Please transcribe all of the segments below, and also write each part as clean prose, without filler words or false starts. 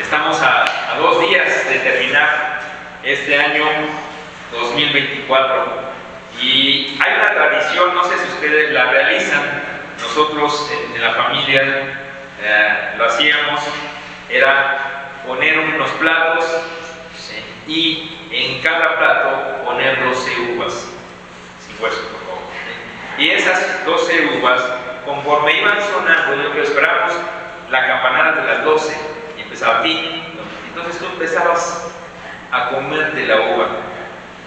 Estamos a 2 días de terminar este año 2024 y hay una tradición, no sé si ustedes la realizan, nosotros en la familia lo hacíamos, era poner unos platos, ¿sí?, y en cada plato poner 12 uvas, sin hueso por favor, ¿sí? Y esas 12 uvas, conforme iban sonando, lo que esperamos, la campanada de las 12, y empezaba a ti, entonces tú empezabas a comerte la uva.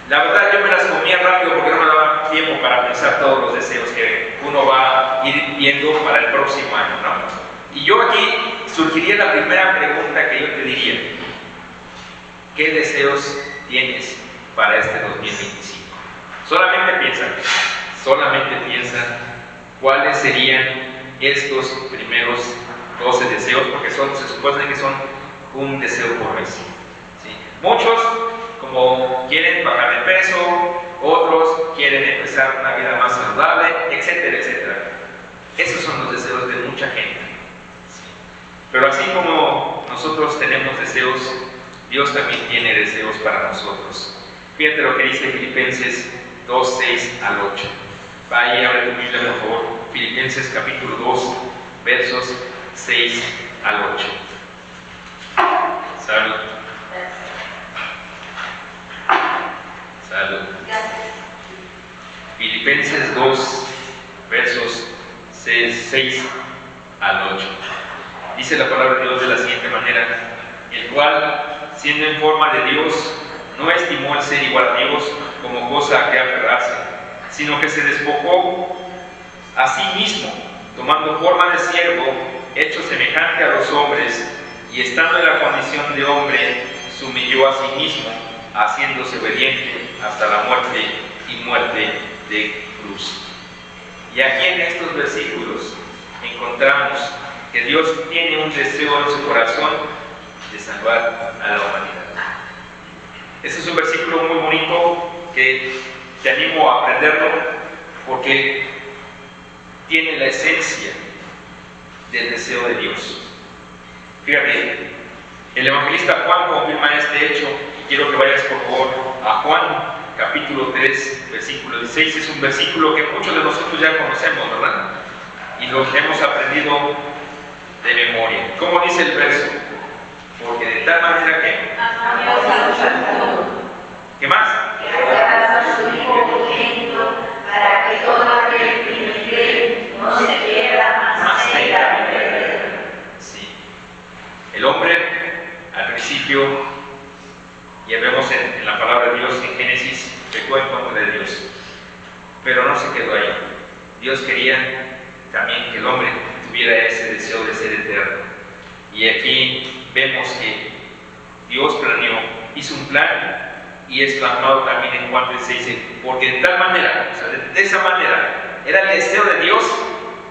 La verdad yo me las comía rápido porque no me daba tiempo para pensar todos los deseos que uno va a ir viendo para el próximo año, ¿no? Y yo aquí surgiría la primera pregunta que yo te diría: ¿qué deseos tienes para este 2025? Solamente piensa cuáles serían estos primeros 12 deseos, porque se supone que son un deseo por mes, ¿sí? Muchos, como quieren bajar de peso, otros quieren empezar una vida más saludable, etcétera, etcétera. Esos son los deseos de mucha gente, ¿sí? Pero así como nosotros tenemos deseos, Dios también tiene deseos para nosotros. Fíjate lo que dice Filipenses 2, 6 al 8. Vaya y abre tu Biblia, por favor. Filipenses capítulo 2, versos 6 al 8. Salud. Salud. Filipenses 2, versos 6 al 8. Dice la palabra de Dios de la siguiente manera: el cual, siendo en forma de Dios, no estimó el ser igual a Dios como cosa a que aferrarse, sino que se despojó a sí mismo, tomando forma de siervo, hecho semejante a los hombres, y estando en la condición de hombre, se humilló a sí mismo, haciéndose obediente hasta la muerte y muerte de cruz. Y aquí en estos versículos encontramos que Dios tiene un deseo en su corazón de salvar a la humanidad. Este es un versículo muy bonito que te animo a aprenderlo porque tiene la esencia del deseo de Dios. Fíjate, el evangelista Juan confirma este hecho, y quiero que vayas por favor a Juan capítulo 3, versículo 16. Es un versículo que muchos de nosotros ya conocemos, ¿verdad? Y lo hemos aprendido de memoria. ¿Cómo dice el verso? Porque de tal manera que... ¿Qué más? Para que todo aquel que cree no se pierda, mas tenga vida eterna. Sí. El hombre, al principio, ya vemos en la palabra de Dios en Génesis, pecó en contra de Dios. Pero no se quedó ahí. Dios quería también que el hombre tuviera ese deseo de ser eterno. Y aquí vemos que Dios planeó, hizo un plan, y es plasmado también en Juan 3:6, porque de tal manera, o sea, de esa manera, era el deseo de Dios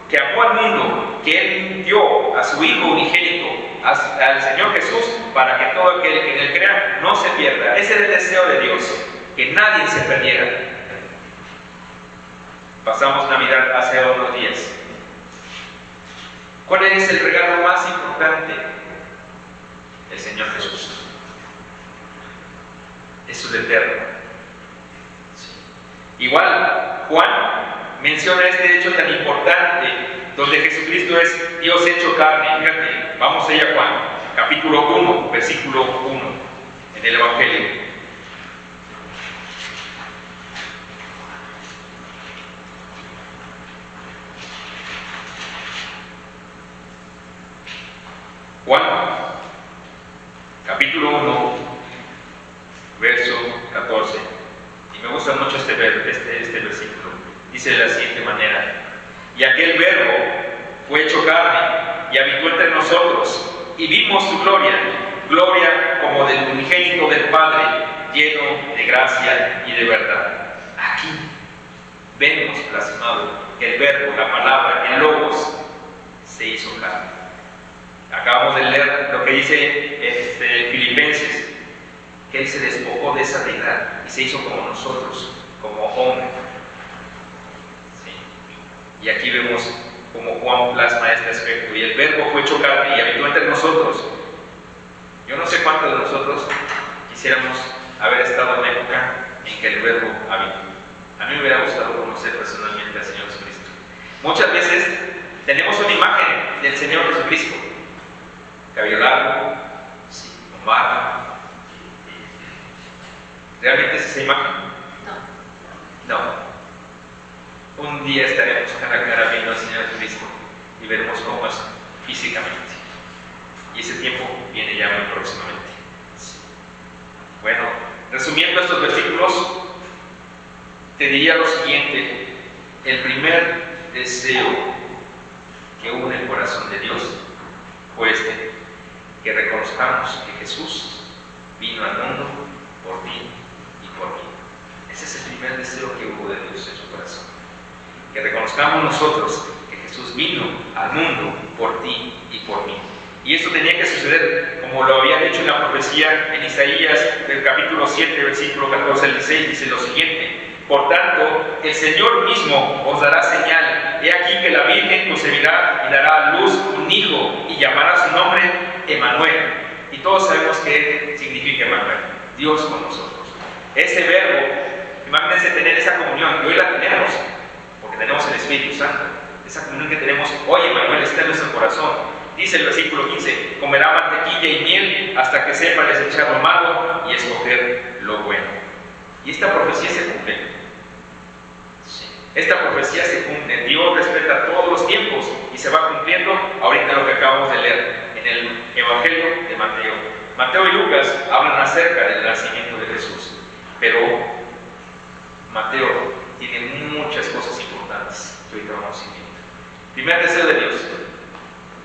que amó al mundo, que Él dio a su Hijo unigénito, al Señor Jesús, para que todo aquel que en Él crea no se pierda. Ese es el deseo de Dios, que nadie se perdiera. Pasamos Navidad hace unos días. ¿Cuál es el regalo más importante? El Señor Jesús. Eso es eterno. Sí. Igual, Juan menciona este hecho tan importante, donde Jesucristo es Dios hecho carne. Fíjate, vamos allá a Juan, capítulo 1, versículo 1, en el Evangelio. Juan, capítulo 1, verso 14, y me gusta mucho este versículo. Dice de la siguiente manera: y aquel verbo fue hecho carne y habitó entre nosotros, y vimos su gloria como del unigénito del Padre, lleno de gracia y de verdad. Aquí vemos plasmado que el verbo, la palabra, el logos, se hizo carne. Acabamos de leer lo que dice Filipenses, que Él se despojó de esa deidad y se hizo como nosotros, como hombre. ¿Sí? Y aquí vemos cómo Juan plasma este aspecto. Y el verbo fue hecho carne y habitó entre nosotros. cuántos de nosotros quisiéramos haber estado en la época en que el Verbo habitó. A mí me hubiera gustado conocer personalmente al Señor Jesucristo. Muchas veces tenemos una imagen del Señor Jesucristo. Cabello largo, sí, con barba. ¿Realmente es esa imagen? No. Un día estaremos cara a cara viendo al Señor Jesucristo y veremos cómo es físicamente. Y ese tiempo viene ya muy próximamente. Bueno, resumiendo estos versículos, te diría lo siguiente: el primer deseo que une el corazón de Dios fue que reconozcamos que Jesús vino al mundo por ti y por mí. Ese es el primer deseo que hubo de Dios en su corazón. Que reconozcamos nosotros que Jesús vino al mundo por ti y por mí. Y esto tenía que suceder, como lo había dicho en la profecía en Isaías, del capítulo 7, versículo 14 al 16, dice lo siguiente: por tanto, el Señor mismo os dará señal. He aquí que la Virgen concebirá y dará a luz un hijo, y llamará su nombre Emmanuel. Y todos sabemos qué significa Emmanuel: Dios con nosotros. Ese verbo, imagínense tener esa comunión, y hoy la tenemos, porque tenemos el Espíritu Santo. Esa comunión que tenemos hoy, Emmanuel, está en nuestro corazón. Dice el versículo 15: comerá mantequilla y miel hasta que sepa desechar lo malo y escoger lo bueno. Y esta profecía se cumple. Sí. Esta profecía se cumple. Dios respeta todos los tiempos y se va cumpliendo ahorita lo que acabamos de leer en el Evangelio de Mateo. Mateo y Lucas hablan acerca del nacimiento de Jesús, pero Mateo tiene muchas cosas importantes que ahorita vamos a ir viendo. Primer deseo de Dios: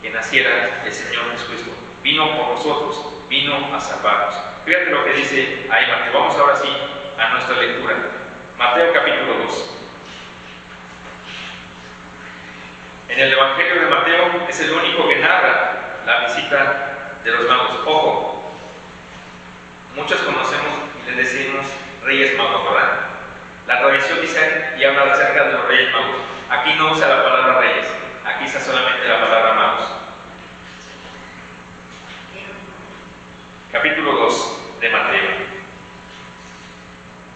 que naciera el Señor Jesucristo. Vino por nosotros, vino a salvarnos. Fíjate lo que dice ahí Mateo. Vamos ahora sí a nuestra lectura. Mateo capítulo 2. En el Evangelio de Mateo es el único que narra la visita de los magos. Ojo, muchos conocemos y les decimos Reyes Magos, ¿verdad? La tradición dice y habla acerca de los Reyes Magos. Aquí no usa la palabra reyes, aquí usa solamente la palabra magos. Capítulo 2 de Mateo.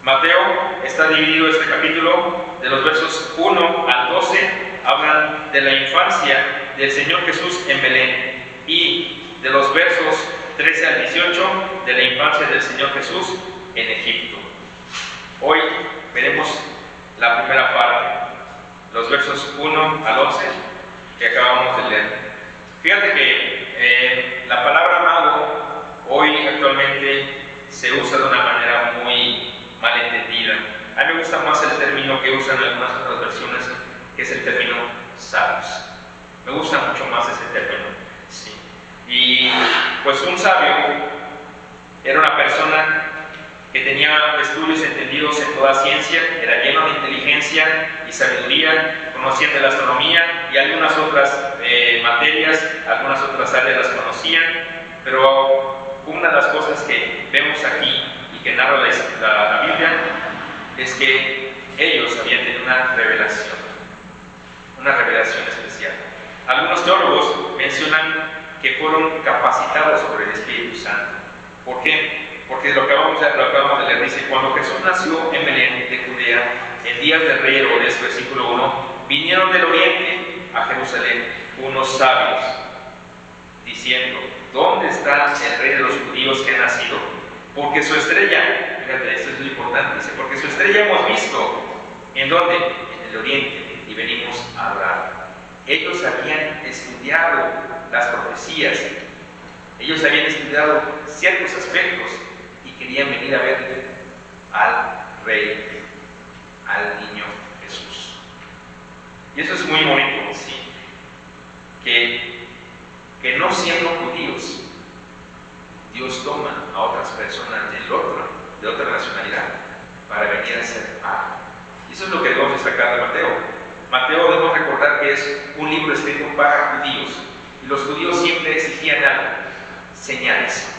Mateo está dividido este capítulo de los versos 1 al 12, hablan de la infancia del Señor Jesús en Belén, y de los versos 13 al 18 de la infancia del Señor Jesús en Egipto. Hoy veremos la primera parte, los versos 1 al 11 que acabamos de leer. Fíjate que la palabra mago hoy actualmente se usa de una manera muy malentendida. A mí me gusta más el término que usan algunas otras versiones, que es el término sabios. Me gusta mucho más ese término. Sí. Y pues un sabio era una persona que tenía estudios entendidos en toda ciencia, era lleno de inteligencia y sabiduría, conocían de la astronomía y algunas otras materias, algunas otras áreas las conocían, pero una de las cosas que vemos aquí y que narra la Biblia es que ellos habían tenido una revelación especial. Algunos teólogos mencionan que fueron capacitados por el Espíritu Santo. ¿Por qué? Porque lo acabamos de leer, dice: cuando Jesús nació en Belén de Judea, en días del rey Herodes, versículo 1, vinieron del oriente a Jerusalén unos sabios, diciendo: ¿dónde está el rey de los judíos que ha nacido? Porque su estrella, fíjate, esto es lo importante, dice, porque su estrella hemos visto. ¿En dónde? En el oriente, y venimos a adorar. Ellos habían estudiado las profecías, ellos habían estudiado ciertos aspectos y querían venir a ver al rey, al niño Jesús. Y eso es muy bonito, ¿sí? Que no siendo judíos, Dios toma a otras personas de otra nacionalidad para venir a ser algo. Y eso es lo que debemos destacar de Mateo. Mateo, debemos recordar que es un libro escrito para judíos, y los judíos siempre exigían algo: señales.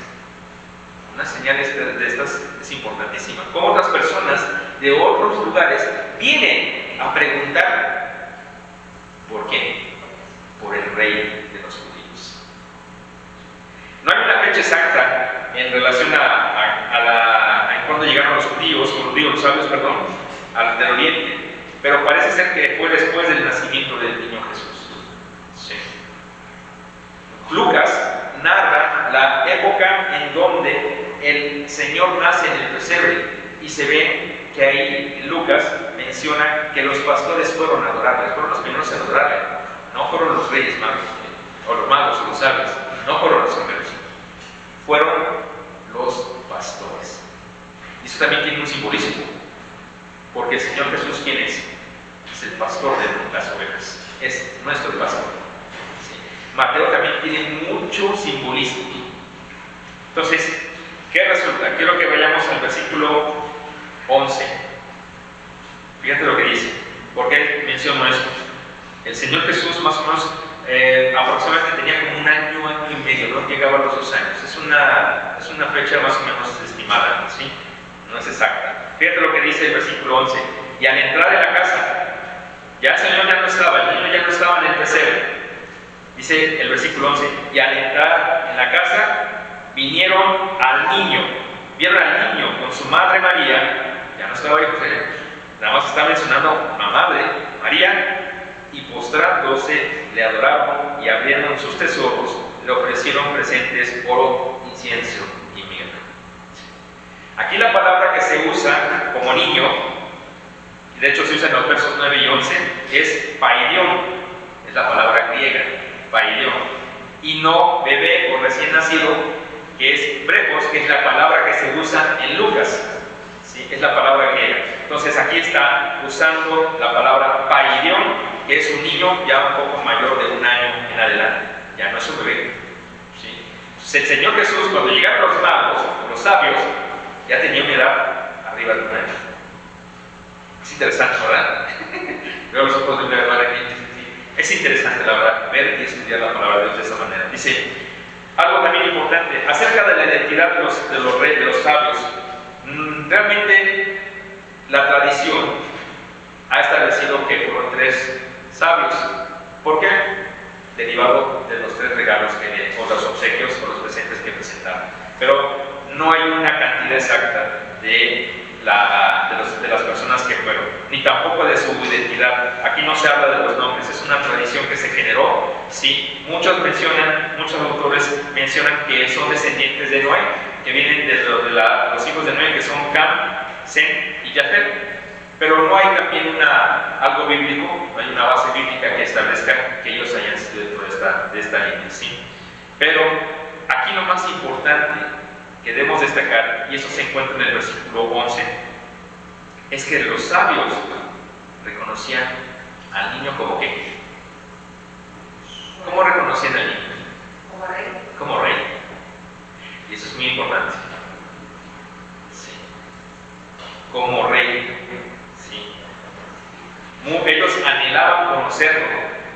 Unas señales de estas es importantísima. Como otras personas de otros lugares vienen a preguntar: ¿por qué? Por el rey de los judíos. No hay una fecha exacta en relación a cuando llegaron los judíos, los sabios, perdón, del Oriente, pero parece ser que fue después del nacimiento del niño Jesús. Sí. Lucas narra la época en donde el Señor nace en el pesebre, y se ve que ahí Lucas menciona que los pastores fueron a adorarle, fueron los primeros a adorarle, no fueron los reyes magos, o los magos, o los sabios, no fueron los primeros, fueron los pastores. Y eso también tiene un simbolismo, porque el Señor Jesús, ¿quién es? Es el pastor de las ovejas, es nuestro pastor. ¿Sí? Mateo también tiene mucho simbolismo. Entonces, ¿qué resulta? Quiero que vayamos al versículo 11. Fíjate lo que dice. ¿Por qué menciono esto? El Señor Jesús más o menos aproximadamente tenía como un año y medio, no llegaba a los 2 años. Es una fecha más o menos estimada, ¿sí? No es exacta. Fíjate lo que dice el versículo 11. Y al entrar en la casa, ya el Señor ya no estaba, el niño ya no estaba en el pesebre. Dice el versículo 11. Y al entrar en la casa, vinieron al niño, vieron al niño con su madre María, ya no estaba ahí José, nada más está mencionando a madre María, y postrándose le adoraron y abrieron sus tesoros, le ofrecieron presentes, oro, incienso y mirra. Aquí la palabra que se usa como niño, y de hecho se usa en los versos 9 y 11, es paidión, es la palabra griega, paidión, y no bebé o recién nacido, que es brejos, que es la palabra que se usa en Lucas, ¿sí? Es la palabra griega. Entonces aquí está usando la palabra paidión, que es un niño ya un poco mayor de 1 año en adelante, ya no es un bebé. ¿Sí? Entonces, el Señor Jesús, cuando llegaron los magos, los sabios, ya tenía una edad arriba de 1 año. Es interesante, ¿verdad? Veo los ojos de una hermana aquí. Es interesante, la verdad, ver y estudiar la palabra de Dios de esa manera. Dice algo también importante acerca de la identidad de los reyes, de los sabios. Realmente la tradición ha establecido que fueron 3 sabios. ¿Por qué? Derivado de los 3 regalos o los obsequios o los presentes que presentaron. Pero no hay una cantidad exacta de las personas que fueron, ni tampoco de su identidad. Aquí no se habla de los nombres, es una tradición que se generó. Sí, muchos autores mencionan que son descendientes de Noé, que vienen de los hijos de Noé, que son Cam, Sem y Jafet. Pero no hay también algo bíblico, no hay una base bíblica que establezca que ellos hayan sido dentro de esta línea. ¿Sí? Pero aquí lo más importante que debemos destacar, y eso se encuentra en el versículo 11, es que los sabios reconocían al niño como ¿qué? ¿Cómo reconocían al niño? Como rey. Como rey. Y eso es muy importante. Sí. Como rey. Sí. Ellos anhelaban conocerlo,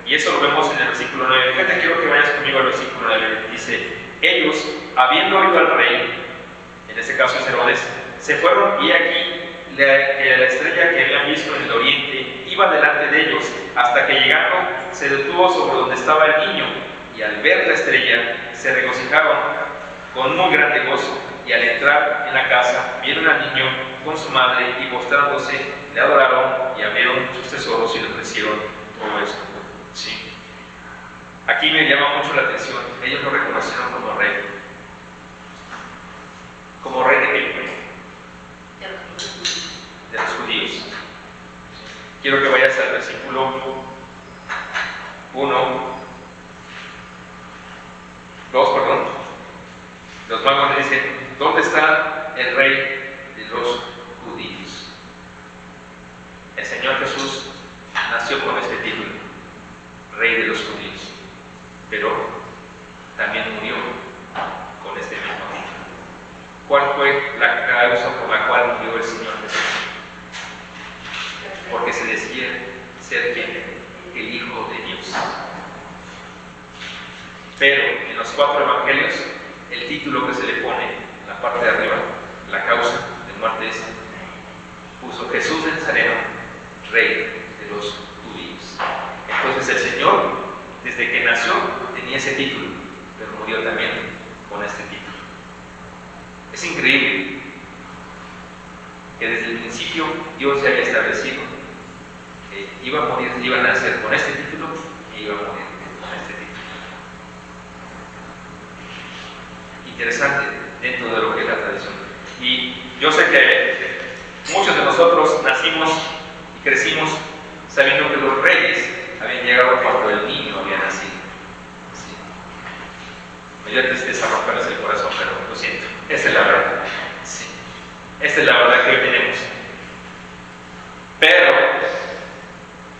y eso lo vemos en el versículo 9. Fíjate, quiero que vayas conmigo al versículo 9. Dice: ellos, habiendo oído al rey, en este caso es Herodes, se fueron, y aquí la estrella que habían visto en el oriente iba delante de ellos, hasta que llegando se detuvo sobre donde estaba el niño, y al ver la estrella se regocijaron con muy grande gozo. Y al entrar en la casa vieron al niño con su madre, y postrándose le adoraron y abrieron sus tesoros y le ofrecieron todo esto. ¿Sí? Aquí me llama mucho la atención, ellos lo reconocieron como rey. ¿Como rey de qué? De los judíos. Quiero que vayas al versículo 2, perdón. Los magos le dicen: ¿dónde está el rey de los judíos? El Señor Jesús nació con este título, rey de los judíos, pero también murió con este mismo título. ¿Cuál fue la causa por la cual murió el Señor Jesús? Porque se decía ser ¿quién? El Hijo de Dios. Pero en los 4 evangelios, el título que se le pone en la parte de arriba, la causa de muerte, es: puso Jesús de Nazareno, rey de los judíos. Entonces el Señor, desde que nació, tenía ese título, pero murió también con este título. Es increíble que desde el principio Dios ya había establecido que iba a morir, iba a nacer con este título y iba a morir con este título. Interesante dentro de lo que es la tradición. Y yo sé que muchos de nosotros nacimos y crecimos sabiendo que los reyes habían llegado cuando el niño había nacido. Sí. Me dio tristeza romperles el corazón, pero lo siento. Esa es la verdad. Sí. Esta es la verdad que hoy tenemos. Pero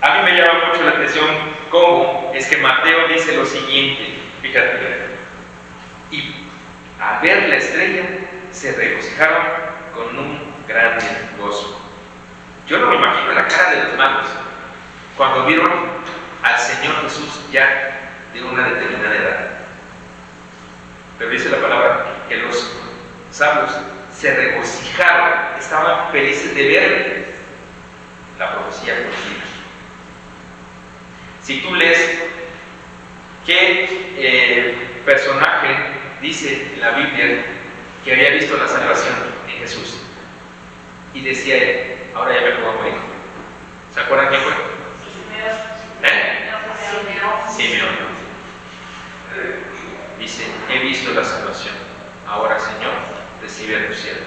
a mí me llama mucho la atención cómo es que Mateo dice lo siguiente. Fíjate. Y al ver la estrella se regocijaron con un grande gozo. Yo no me imagino la cara de los magos cuando vieron al Señor Jesús ya de una determinada edad. Pero dice la palabra que los sabios se regocijaron, estaban felices de ver la profecía cumplida. Si tú lees qué personaje dice en la Biblia que había visto la salvación en Jesús, y decía él, ahora ya me puedo morir. ¿Se acuerdan quién fue? Simeón. Dice, he visto la salvación, ahora Señor, recibe a tu siervo.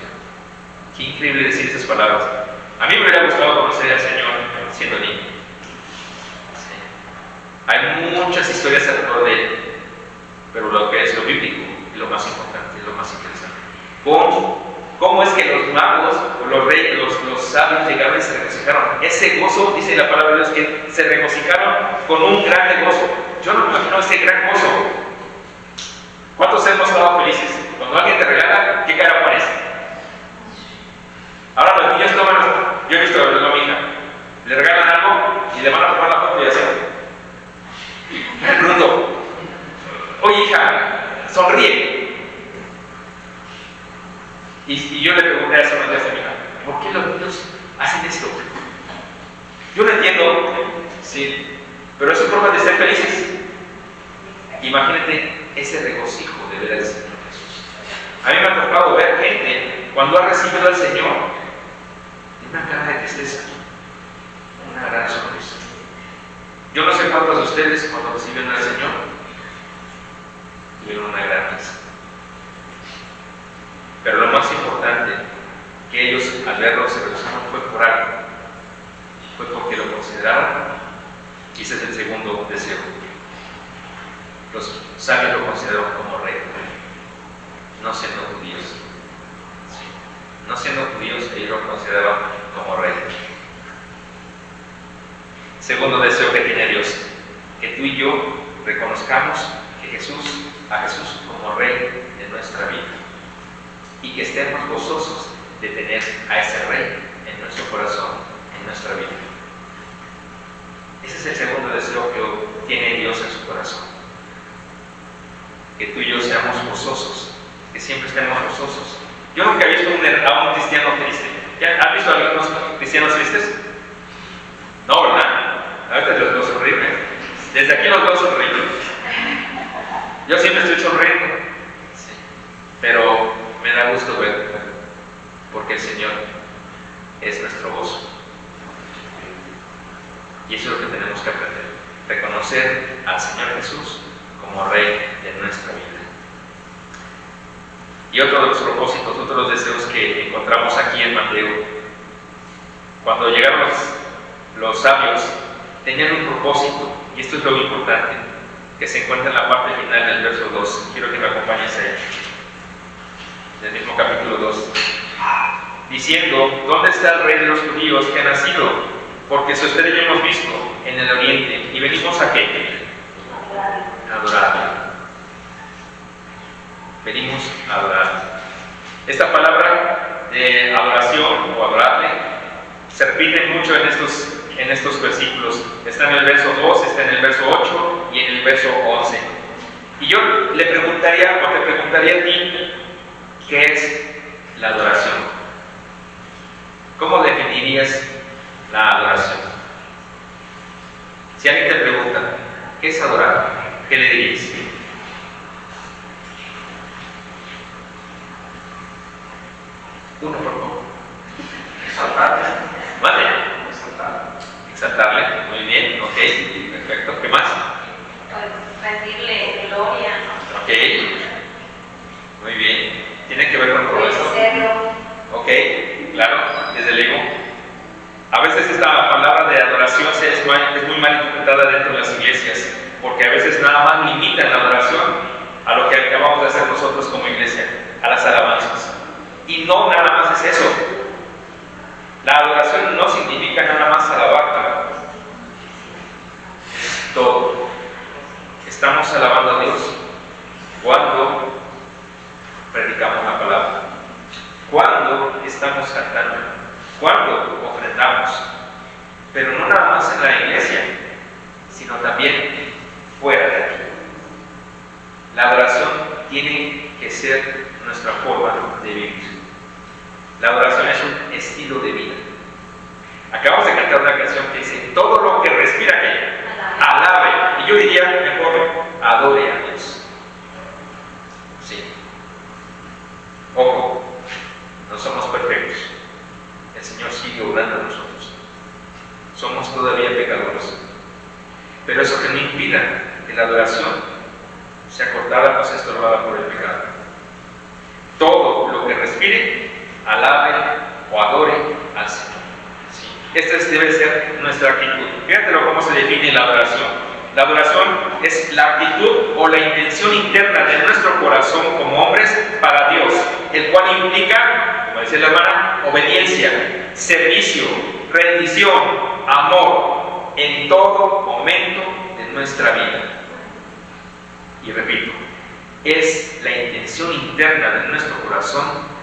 Qué increíble decir esas palabras. A mí me hubiera gustado conocer al Señor siendo niño. Sí. Hay muchas historias alrededor de él, pero lo que es lo bíblico es lo más importante, es lo más interesante. ¿Cómo es que los magos, los reyes, los sabios llegaron y se regocijaron? Ese gozo, dice la palabra de Dios, que se regocijaron con un grande gozo. Yo no me imagino ese gran gozo. ¿Cuántos hemos estado felices? Cuando alguien te regala, ¿qué cara pones? Ahora los niños toman, yo he visto a mi hija, le regalan algo y le van a tomar la foto y así. Me pregunto, oye hija, sonríe. Y yo le pregunté a esa mañana a mi hija, ¿por qué los niños hacen esto? Yo lo entiendo, sí, pero es su forma de ser felices. Imagínate ese regocijo de ver al Señor Jesús. A mí me ha tocado ver gente cuando ha recibido al Señor de una cara de tristeza, una gran sonrisa. Yo no sé cuántos de ustedes cuando recibieron al Señor tuvieron una gran risa. Pero lo más importante, que ellos al verlo se regocijaron fue por algo. Fue porque lo consideraron, y ese es el segundo deseo. Los sabios lo consideraron como rey, no siendo judíos. Sí. No siendo judíos, ellos lo consideraban como rey. Segundo deseo que tiene Dios, que tú y yo reconozcamos a Jesús como rey de nuestra vida y que estemos gozosos de tener a ese rey en nuestro corazón, en nuestra vida. Ese es el segundo deseo que tiene Dios en su corazón. Que tú y yo seamos gozosos, que siempre estemos gozosos. Yo nunca he visto a un cristiano triste. ¿Has visto a algunos cristianos tristes? No, ¿verdad? Ahorita los veo sonriendo. Desde aquí los veo sonriendo. Yo siempre estoy sonriendo. Sí. Pero me da gusto ver, porque el Señor es nuestro gozo. Y eso es lo que tenemos que aprender. Reconocer al Señor Jesús como Rey de nuestra vida. Y otro de los propósitos, otro de los deseos que encontramos aquí en Mateo, cuando llegaron los sabios, tenían un propósito, y esto es lo importante, que se encuentra en la parte final del verso 2. Quiero que me acompañes ahí, del mismo capítulo 2, diciendo, ¿dónde está el Rey de los judíos que ha nacido? Porque su estrella hemos visto en el oriente, y venimos a qué? Adorarle. Venimos a adorarle. Esta palabra de adoración o adorarle se repite mucho en estos versículos. Está en el verso 2, está en el verso 8 y en el verso 11. Y yo le preguntaría, o te preguntaría a ti, ¿qué es la adoración? ¿Cómo definirías la adoración? Si alguien te pregunta, ¿qué es adorar? ¿Qué le dirías? Uno, por favor. Exaltarle. Vale. Exaltarle. Exaltarle. Muy bien. Ok. Perfecto. ¿Qué más? Rendirle gloria, Ok. Muy bien. ¿Tiene que ver con todo esto? obedecerlo. Ok. Claro. Desde luego. A veces esta palabra de adoración es muy mal interpretada dentro de las iglesias, porque a veces nada más limitan la adoración a lo que acabamos de hacer nosotros como iglesia, a las alabanzas. Y no nada más es eso. La adoración no significa nada más alabar, es todo. Estamos alabando a Dios cuando predicamos la palabra, cuando estamos cantando, cuando ofrendamos, pero no nada más en la iglesia, sino también fuera de aquí. La adoración tiene que ser nuestra forma de vivir. La adoración es un estilo de vida. Acabamos de cantar una canción que dice: todo lo que respira que alabe. Y yo diría mejor, adore a Dios. Sí. Ojo, no somos perfectos. El Señor sigue obrando a nosotros. Somos todavía pecadores. Pero eso que no impida que la adoración sea cortada o sea estorbada por el pecado. Todo lo que respire, alabe o adore al Señor. Sí. Esta debe ser nuestra actitud. Fíjatelo cómo se define la adoración. La adoración es la actitud o la intención interna de nuestro corazón como hombres para Dios, el cual implica, como dice la hermana, obediencia, servicio, rendición, amor en todo momento de nuestra vida. Y repito, es la intención interna de nuestro corazón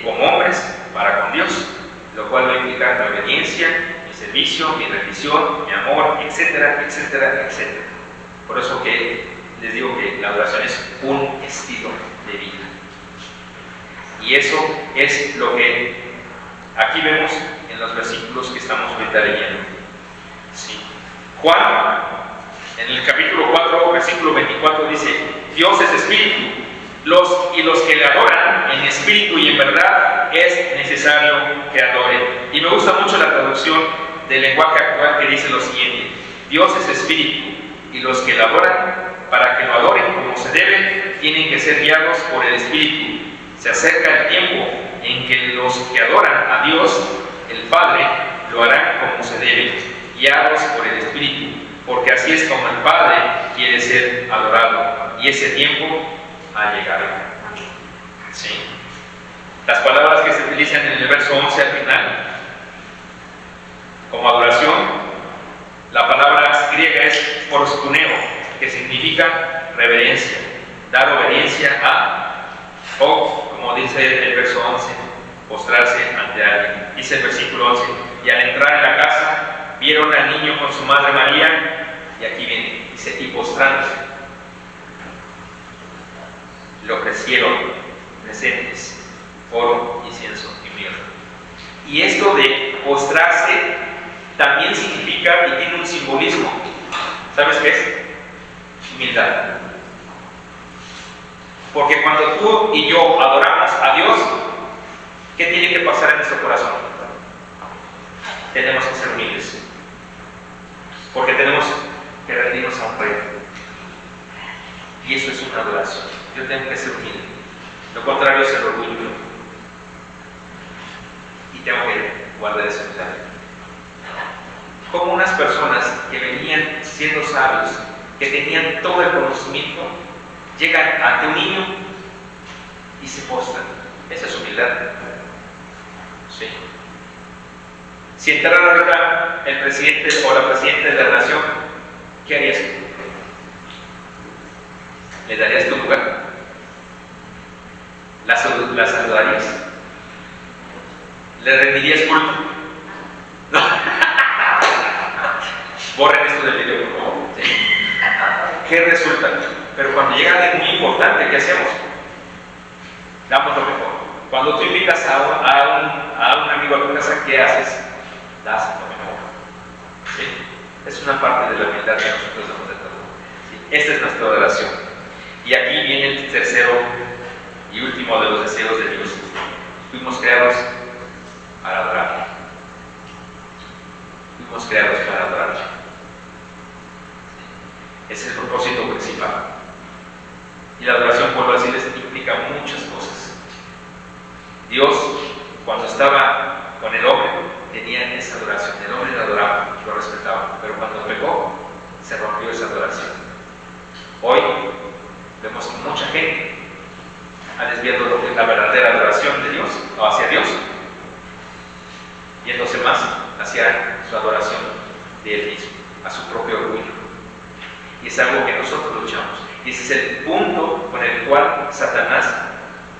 como hombres para con Dios, lo cual va a implicar mi obediencia, mi servicio, mi rendición, mi amor, etcétera, etcétera, etcétera. Por eso que les digo que la adoración es un estilo de vida. Y eso es lo que aquí vemos en los versículos que estamos ahorita leyendo. Sí. Juan, en el capítulo 4, versículo 24 dice: Dios es espíritu, y los que le adoran en espíritu y en verdad es necesario que adoren. Y me gusta mucho la traducción del lenguaje actual que dice lo siguiente: Dios es espíritu, y los que le adoran, para que lo adoren como se debe, tienen que ser guiados por el espíritu. Se acerca el tiempo en que los que adoran a Dios, el Padre, lo harán como se debe, guiados por el espíritu, porque así es como el Padre quiere ser adorado, y ese tiempo ha llegado. ¿Sí? Las palabras que se utilizan en el verso 11 al final, como adoración, la palabra griega es proskuneo, que significa reverencia, dar obediencia a, o como dice el verso 11, postrarse ante alguien. Dice el versículo 11: y al entrar en la casa, vieron al niño con su madre María, y aquí viene, dice, y postrándose, le ofrecieron presentes, oro, incienso y mirra. Y esto de postrarse también significa y tiene un simbolismo. ¿Sabes qué es? Humildad. Porque cuando tú y yo adoramos a Dios, ¿qué tiene que pasar en nuestro corazón? Tenemos que ser humildes. Porque tenemos que rendirnos a un rey. Y eso es una adoración. Yo tengo que ser humilde. Lo contrario es el orgullo. Y tengo que guardar esa humildad. Como unas personas que venían siendo sabios, que tenían todo el conocimiento, llegan ante un niño y se postran. Esa es humildad. Sí. Si entrara ahorita el presidente o la presidenta de la nación, ¿qué harías tú? ¿Le darías tu lugar? ¿La saludarías? ¿Le rendirías culto? No. Borren esto del video, por favor. ¿Sí? ¿Qué resulta? Pero cuando llega alguien muy importante, ¿qué hacemos? Damos lo mejor. Cuando tú invitas a un amigo a tu casa, ¿qué haces? Das lo mejor. ¿Sí? Es una parte de la humildad que nosotros damos de todo. ¿Sí? Esta es nuestra adoración. Y aquí viene el tercero y último de los deseos de Dios. Fuimos creados para adorarle. Fuimos creados para adorarle. Ese es el propósito principal. Y la adoración, vuelvo a decirles, implica muchas cosas. Dios, cuando estaba con el hombre, tenía esa adoración. El hombre le adoraba, lo respetaba. Pero cuando pecó, se rompió esa adoración. Hoy vemos que mucha gente ha desviado lo que es la verdadera adoración de Dios, o hacia Dios, yéndose más hacia su adoración de Él mismo, a su propio orgullo. Y es algo que nosotros luchamos. Y ese es el punto con el cual Satanás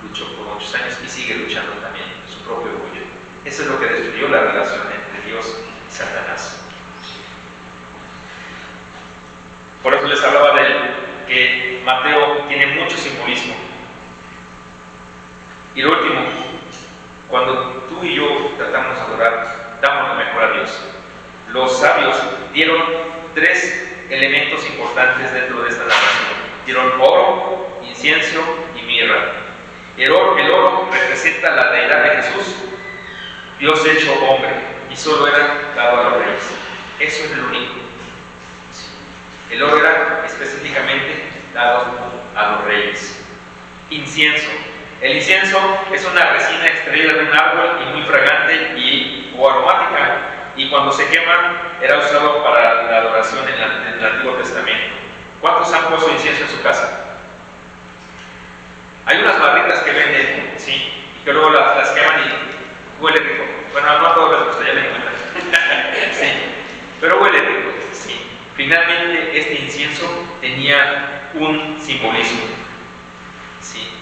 luchó por muchos años y sigue luchando también, su propio orgullo. Eso es lo que destruyó la relación entre Dios y Satanás. Por eso les hablaba de él, que Mateo tiene mucho simbolismo. Y lo último, cuando tú y yo tratamos de adorar, damos lo mejor a Dios. Los sabios dieron 3 elementos importantes dentro de esta narración. Dieron oro, incienso y mirra. El oro representa la deidad de Jesús, Dios hecho hombre, y solo era dado a los reyes. Eso es lo único. El oro era específicamente dado a los reyes. Incienso. El incienso es una resina extraída de un árbol y muy fragante o aromática, y cuando se quema era usado para la adoración en el Antiguo Testamento. ¿Cuántos han puesto incienso en su casa? Hay unas barritas que venden, sí, y que luego las queman y huele rico. Bueno, no a todos les gusta, ya me cuenta. Sí, pero huele rico, sí. Finalmente, este incienso tenía un simbolismo, sí.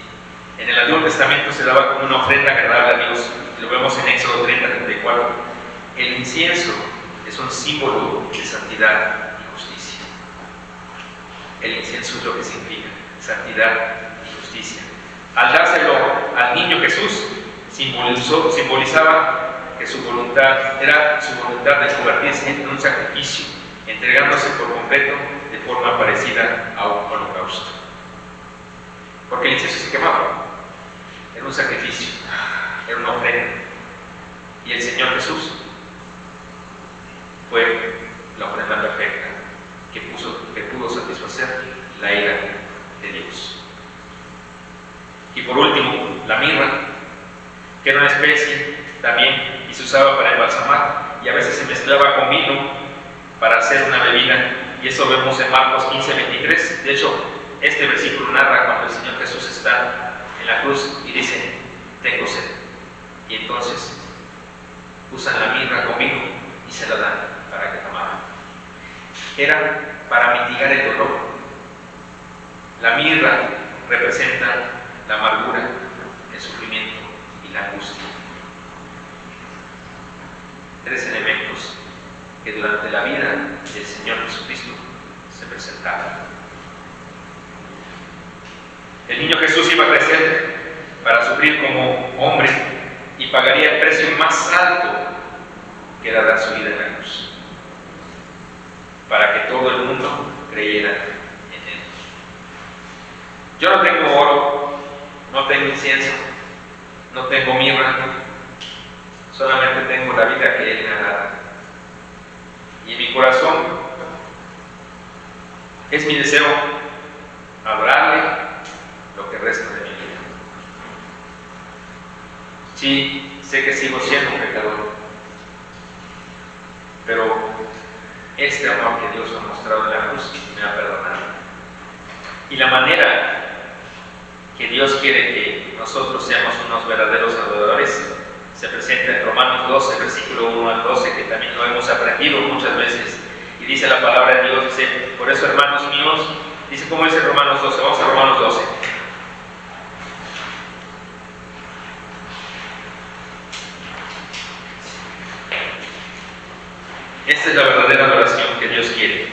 En el Antiguo Testamento se daba como una ofrenda agradable a Dios. Lo vemos en Éxodo 30:34. El incienso es un símbolo de santidad y justicia. El incienso es lo que significa santidad y justicia. Al dárselo al niño Jesús, simbolizaba que su voluntad era su voluntad de convertirse en un sacrificio, entregándose por completo de forma parecida a un holocausto. Porque el incienso se quemaba. Era un sacrificio, era una ofrenda. Y el Señor Jesús fue la ofrenda perfecta que pudo satisfacer la ira de Dios. Y por último, la mirra, que era una especie también y se usaba para embalsamar, y a veces se mezclaba con vino para hacer una bebida, y eso vemos en Marcos 15:23. De hecho, este versículo narra cuando el Señor Jesús está en la cruz y dice: tengo sed. Y entonces usan la mirra con vino y se la dan para que tomaran. Era para mitigar el dolor. La mirra representa la amargura, el sufrimiento y la angustia. 3 elementos que durante la vida del Señor Jesucristo se presentaban. El niño Jesús iba a crecer para sufrir como hombre y pagaría el precio más alto, que era dar su vida en la cruz, para que todo el mundo creyera en Él. Yo no tengo oro, no tengo incienso, no tengo mirra, solamente tengo la vida que Él me ha dado. Y en mi corazón es mi deseo adorarle lo que resta de mi vida. Sí, sé que sigo siendo un pecador, pero este amor que Dios ha mostrado en la cruz me ha perdonado. Y la manera que Dios quiere que nosotros seamos unos verdaderos adoradores se presenta en Romanos 12, versículo 1 al 12, que también lo hemos aprendido muchas veces. Y dice la palabra de Dios, dice: por eso, hermanos míos, dice, ¿cómo dice Romanos 12? Vamos a Romanos 12. Esta es la verdadera adoración que Dios quiere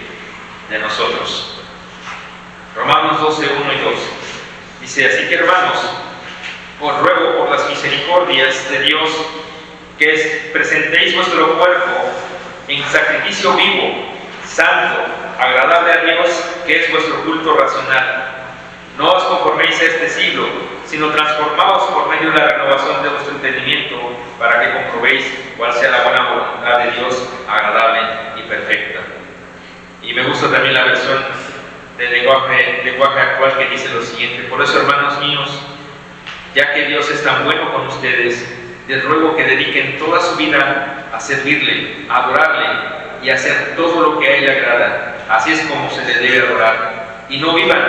de nosotros. Romanos 12, 1 y 2. Dice: así que, hermanos, os ruego por las misericordias de Dios que presentéis vuestro cuerpo en sacrificio vivo, santo, agradable a Dios, que es vuestro culto racional. No os conforméis a este siglo, sino transformaos por medio de la renovación de vuestro entendimiento, para que comprobéis cuál sea la buena voluntad de Dios, agradable y perfecta. Y me gusta también la versión del lenguaje actual, que dice lo siguiente: por eso, hermanos míos, ya que Dios es tan bueno con ustedes, les ruego que dediquen toda su vida a servirle, a adorarle y a hacer todo lo que a Él le agrada. Así es como se le debe adorar. Y no vivan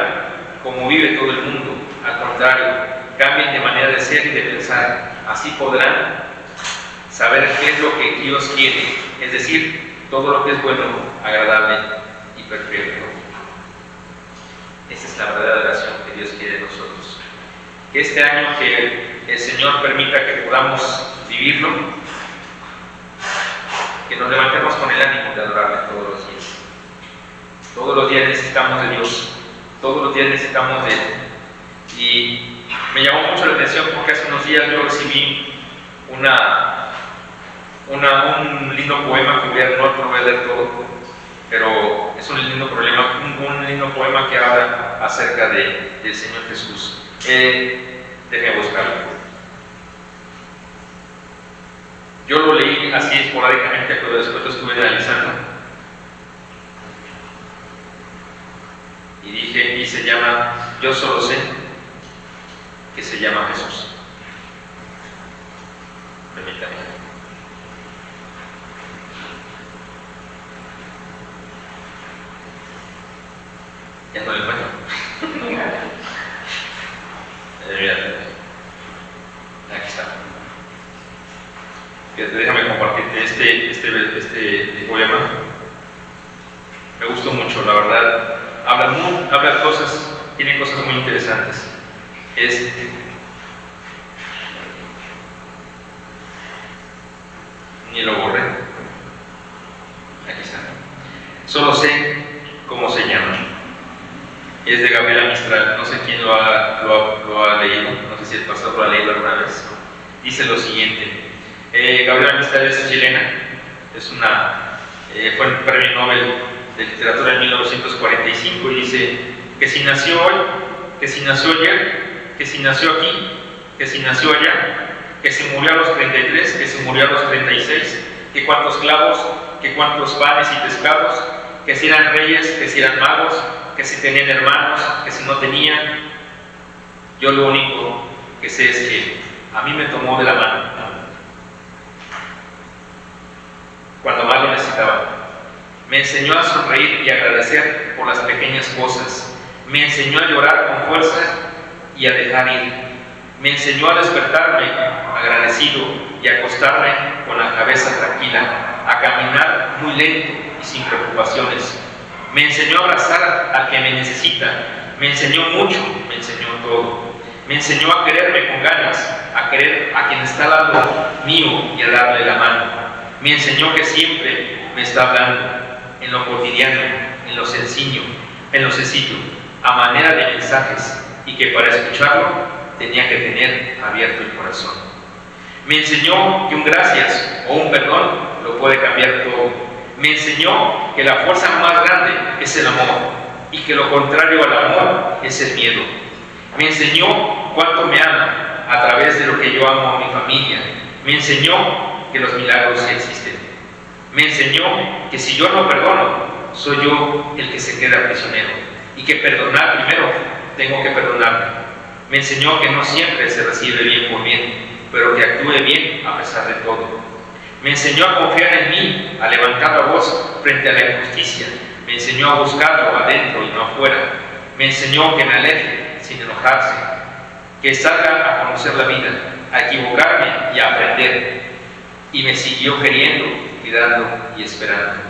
como vive todo el mundo. Al contrario, cambien de manera de ser y de pensar. Así podrán saber qué es lo que Dios quiere, es decir, todo lo que es bueno, agradable y perfecto. Esa es la verdadera oración que Dios quiere de nosotros. Que este año que el Señor permita que podamos vivirlo, que nos levantemos con el ánimo de adorarle todos los días. Todos los días necesitamos de Dios, todos los días necesitamos de Él. Y me llamó mucho la atención porque hace unos días yo recibí un lindo poema que no lo voy a leer todo, pero es un lindo poema que habla acerca del Señor Jesús. Déjenme buscarlo. Yo lo leí así esporádicamente, pero después lo estuve analizando. Y se llama Yo solo sé que se llama Jesús. Permítanme. Ya no le encuentro. Aquí está. Déjame compartirte este poema. Me gustó mucho, la verdad. Habla cosas, tiene cosas muy interesantes. Ni lo borré. Aquí está. Solo sé cómo se llama. Es de Gabriela Mistral. No sé quién lo ha leído. No sé si el pastor lo ha leído alguna vez. Dice lo siguiente. Gabriela Mistral es chilena. Fue el premio Nobel de Literatura en 1945 y dice que si nació hoy, que si nació ayer, que si nació aquí, que si nació allá, que se murió a los 33, que se murió a los 36, que cuántos clavos, que cuántos panes y pescados, que si eran reyes, que si eran magos, que si tenían hermanos, que si no tenían. Yo lo único que sé es que a mí me tomó de la mano cuando más lo necesitaba. Me enseñó a sonreír y agradecer por las pequeñas cosas. Me enseñó a llorar con fuerza y a dejar ir. Me enseñó a despertarme agradecido y a acostarme con la cabeza tranquila, a caminar muy lento y sin preocupaciones. Me enseñó a abrazar al que me necesita. Me enseñó mucho, me enseñó todo. Me enseñó a quererme con ganas, a querer a quien está al lado mío y a darle la mano. Me enseñó que siempre me está hablando, en lo cotidiano, en lo sencillo, a manera de mensajes, y que para escucharlo tenía que tener abierto el corazón. Me enseñó que un gracias o un perdón lo puede cambiar todo. Me enseñó que la fuerza más grande es el amor y que lo contrario al amor es el miedo. Me enseñó cuánto me ama a través de lo que yo amo a mi familia. Me enseñó que los milagros sí existen. Me enseñó que si yo no perdono, soy yo el que se queda prisionero y que perdonar primero, tengo que perdonarme. Me enseñó que no siempre se recibe bien por bien, pero que actúe bien a pesar de todo. Me enseñó a confiar en mí, a levantar la voz frente a la injusticia. Me enseñó a buscarlo adentro y no afuera. Me enseñó que me aleje sin enojarse, que salga a conocer la vida, a equivocarme y a aprender. Y me siguió queriendo, cuidando y esperando.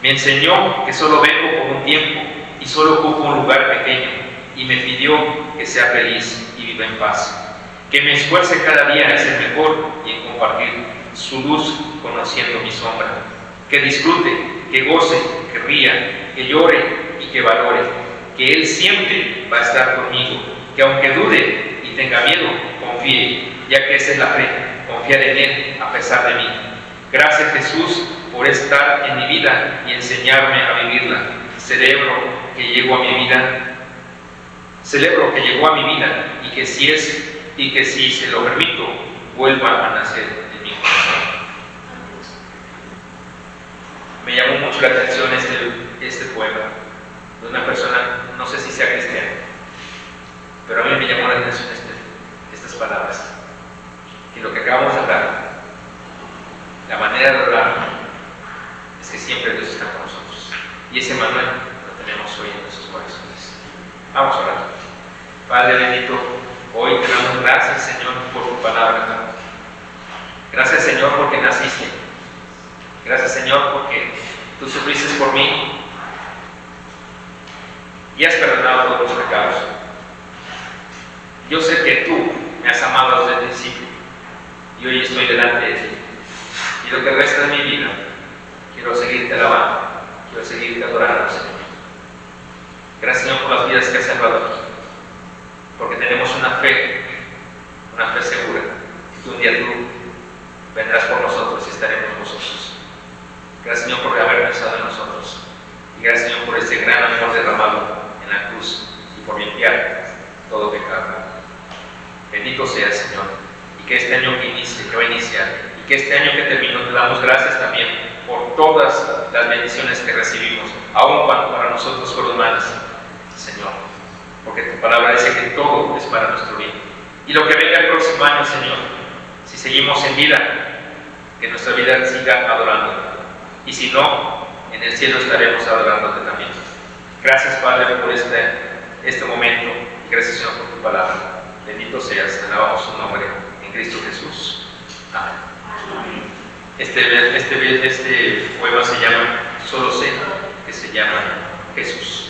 Me enseñó que solo vengo por un tiempo y solo ocupo un lugar pequeño, y me pidió que sea feliz y viva en paz. Que me esfuerce cada día en ser mejor y en compartir su luz conociendo mi sombra. Que disfrute, que goce, que ría, que llore y que valore. Que Él siempre va a estar conmigo. Que aunque dude y tenga miedo, confíe, ya que esa es la fe, confiar en Él a pesar de mí. Gracias, Jesús, por estar en mi vida y enseñarme a vivirla. Cerebro que llego a mi vida, Celebro que llegó a mi vida y que si se lo permito, vuelva a nacer en mi corazón. Me llamó mucho la atención este poema de una persona, no sé si sea cristiana, pero a mí me llamó la atención estas palabras. Que lo que acabamos de hablar, la manera de orar, es que siempre Dios está con nosotros. Y ese manual lo tenemos hoy en nuestros corazones. Vamos a orar. Padre bendito, hoy te damos gracias, Señor, por tu palabra. Gracias, Señor, porque naciste. Gracias, Señor, porque tú sufriste por mí y has perdonado todos los pecados. Yo sé que tú me has amado desde el principio y hoy estoy delante de ti. Y lo que resta de mi vida, quiero seguirte alabando, quiero seguirte adorando, Señor. Gracias, Señor, por las vidas que has salvado aquí, porque tenemos una fe segura, que un día tú vendrás por nosotros y estaremos nosotros. Gracias, Señor, por haber pensado en nosotros. Y gracias, Señor, por este gran amor derramado en la cruz y por limpiar todo pecado. Bendito seas, Señor, y que este año que va a iniciar, y que este año que terminó, te damos gracias también por todas las bendiciones que recibimos, aun cuando para nosotros fueron malas, Señor, porque tu palabra dice que todo es para nuestro bien. Y lo que venga el próximo año, Señor, si seguimos en vida, que nuestra vida siga adorando, y si no, en el cielo estaremos adorándote también. Gracias, Padre, por este momento, y gracias, Señor, por tu palabra. Bendito seas, alabamos su nombre en Cristo Jesús. Amén. Este poema se llama Solo sé que se llama Jesús.